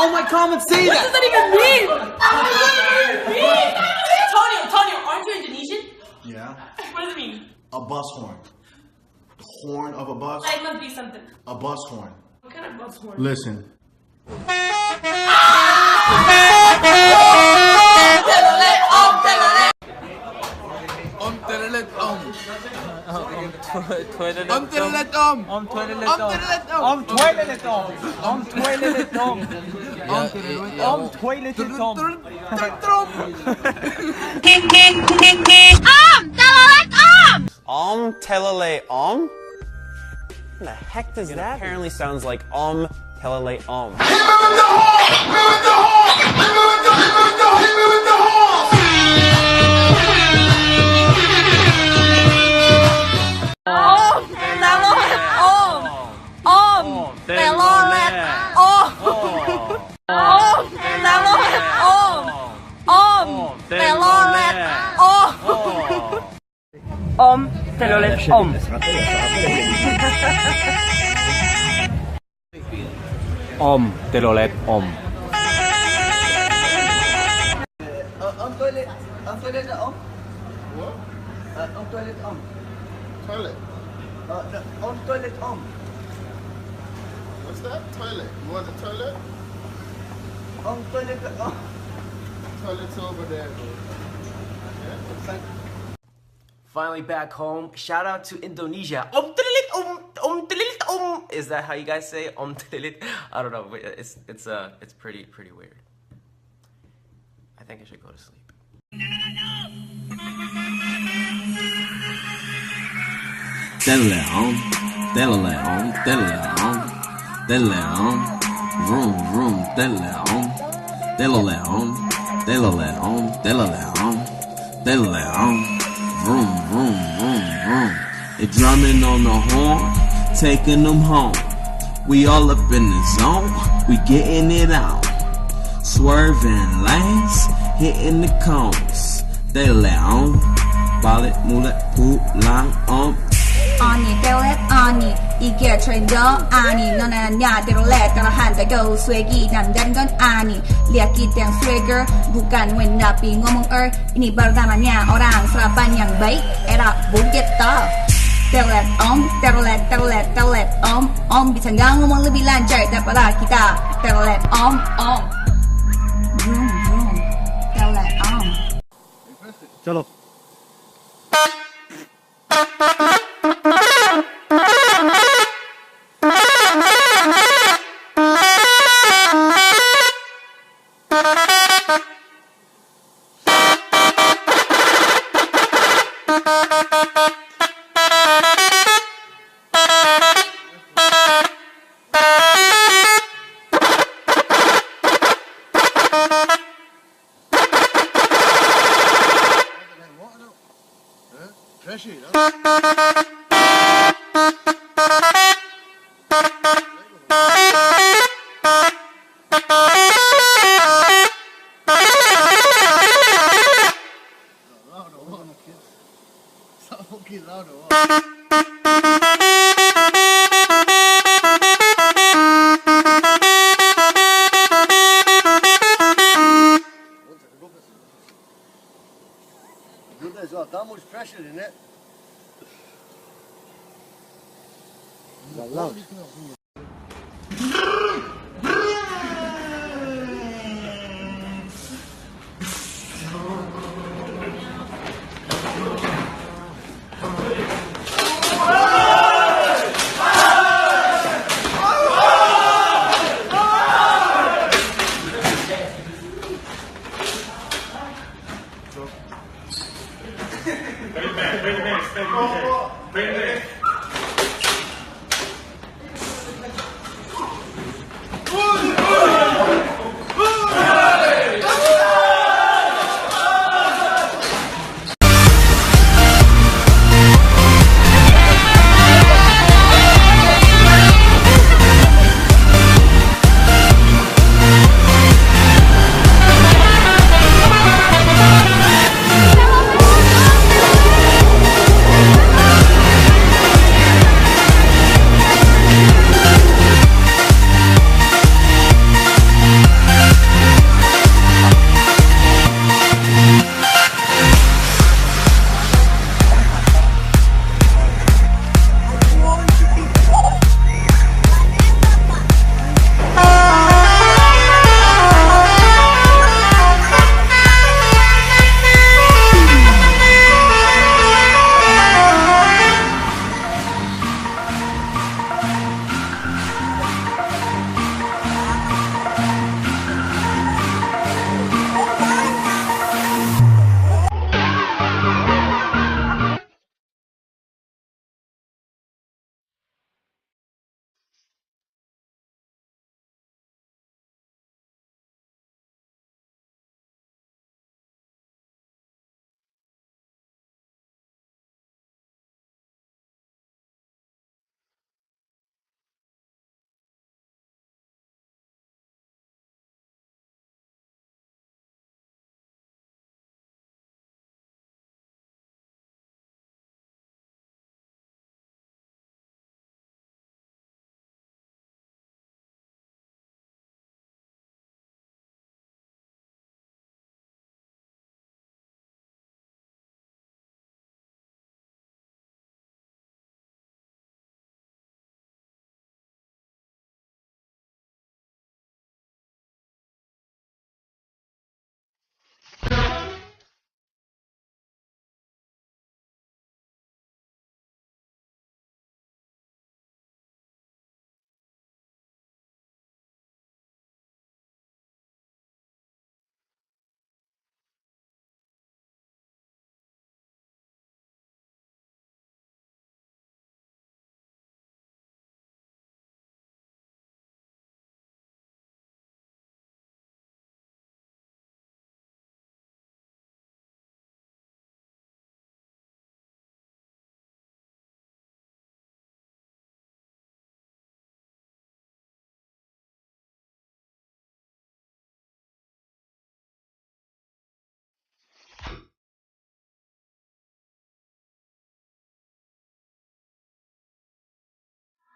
all my comments say that. What does that even mean? Tonio, aren't you Indonesian? Yeah. What does it mean? A bus horn. The horn of a bus. It must be something. A bus horn. What kind of bus horn? Listen. Telolet What the heck does that apparently sounds like telolet telolet Toilet What? Toilet Toilet. Toilet What's that? Toilet. You want the toilet? Toilet Toilet's over there, bro. Yeah? Finally back home. Shout out to Indonesia. Is that how you guys say I don't know. It's pretty weird. I think I should go to sleep. Vroom, vroom, vroom, vroom. They drumming on the horn, taking them home. We all up in the zone, we getting it on. Swerving lanes, hitting the cones. They let on, balik mulut pulang om. 아니 telolet 아니 이게 트렌드 아니 너는 아냐 telolet 따라한다 go swaggy 남다른 건 아니 lihat yang swagger bukan wendapi ngomong ini baru namanya orang serapan yang baik era begitu telolet bisa nggak ngomong lebih lancar daripada kita telolet vroom vroom telolet चलो There's that much pressure in it.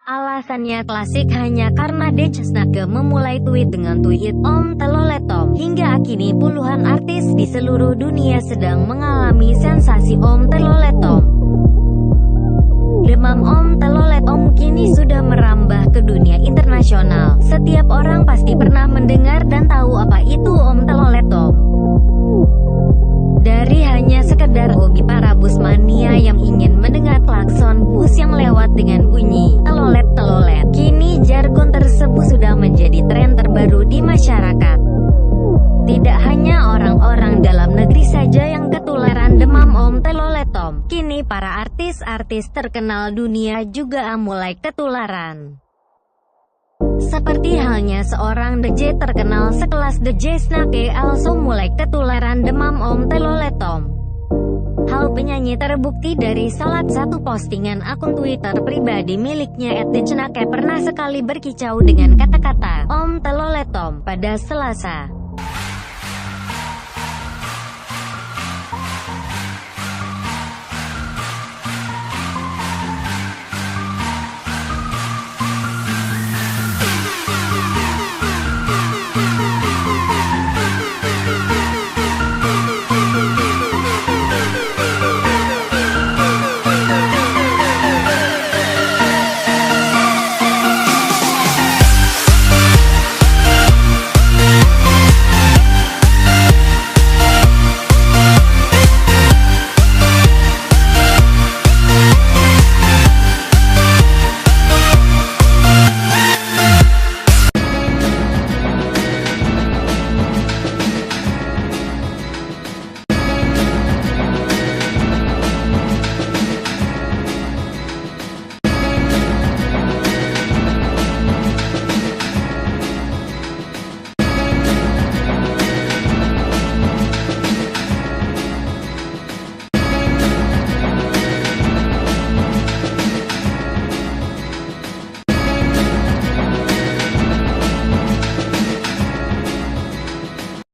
Alasannya klasik hanya karena Snake memulai tweet dengan tweet Om telolet Om. Hingga kini puluhan artis di seluruh dunia sedang mengalami sensasi Om telolet Om. Demam Om telolet Om kini sudah merambah ke dunia internasional. Setiap orang pasti pernah mendengar dan tahu apa itu Om telolet Om. Dari hanya sekedar hobi para bus mania yang ingin mendengar klakson bus yang lewat dengan bunyi telolet-telolet, kini jargon tersebut sudah menjadi tren terbaru di masyarakat. Tidak hanya orang-orang dalam negeri saja yang ketularan demam Om telolet Om, kini para artis-artis terkenal dunia juga mulai ketularan. Seperti halnya seorang DJ terkenal sekelas DJ Snake also mulai ketularan demam Om telolet Om. Hal penyanyi terbukti dari salah satu postingan akun Twitter pribadi miliknya @snake pernah sekali berkicau dengan kata-kata Om telolet Om pada Selasa.